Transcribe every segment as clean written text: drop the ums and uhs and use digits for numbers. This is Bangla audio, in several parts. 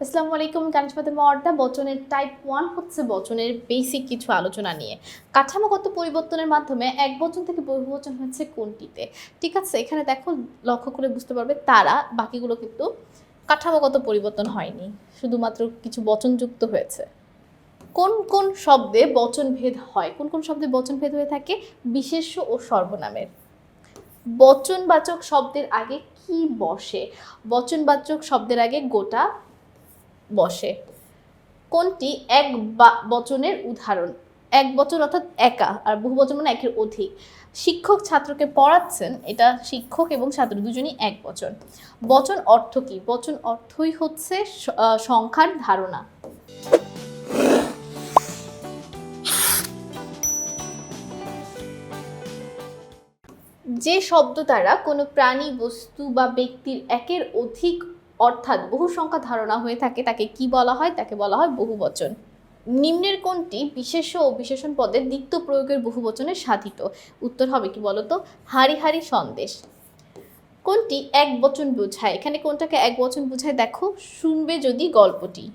আসসালামু আলাইকুম। কানিজমাতে মর্দা বচনের টাইপ 1 হচ্ছে বচনের বেসিক কিছু আলোচনা নিয়ে। কাঠামোগত পরিবর্তনের মাধ্যমে একবচন থেকে বহুবচন হচ্ছে কোনটিতে? ঠিক আছে? এখানে দেখো লক্ষ্য করে বুঝতে পারবে তারা, বাকিগুলো কিন্তু কাঠামোগত পরিবর্তন হয়নি। শুধুমাত্র কিছু বচন যুক্ত হয়েছে। কোন কোন শব্দে বচনভেদ হয়? কোন কোন শব্দে বচনভেদ হয়ে থাকে? বিশেষ্য ও সর্বনামের। বচনবাচক শব্দের আগে কি বসে? বচনবাচক শব্দের আগে গোটা বসে। কোনটি এক বচনের উদাহরণ? এক বচন অর্থাৎ একা, আর বহু বচন মানে একের অধিক। শিক্ষক ছাত্রকে পড়াচ্ছেন, এটা শিক্ষক এবং ছাত্র দুজনই এক বচন। বচন অর্থ কি? বচন অর্থই হচ্ছে সংখ্যার ধারণা। যে শব্দ দ্বারা কোনো প্রাণী, বস্তু বা ব্যক্তির একের অধিক অর্থাৎ বহু সংখ্যা ধারণা হয়ে থাকে তাকে কি বলা হয়? তাকে বলা হয় বহুবচন। নিম্নের কোনটি বিশেষ্য ও বিশেষণ পদের দ্বিত্ব প্রয়োগের বহুবচনে সাধিত? উত্তর হবে কি বলতো? হারি হারি সন্দেশ। কোনটি এক বচন বোঝায়? এখানে কোনটাকে এক বচন বোঝায় দেখো, শুনবে যদি গল্পটি,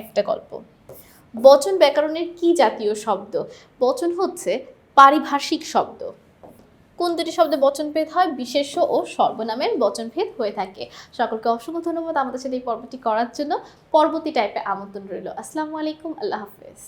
একটা গল্প। বচন ব্যাকরণের কি জাতীয় শব্দ? বচন হচ্ছে পারিভাষিক শব্দ। কোন দুটি শব্দে বচনভেদ হয়? বিশেষ্য ও সর্বনামের বচনভেদ হয়ে থাকে। সকলকে অসংখ্য ধন্যবাদ আমাদের সাথে এই পর্বটি করার জন্য। পরবর্তী টাইপে আমন্ত্রণ রইল। আসসালামু আলাইকুম, আল্লাহ হাফেজ।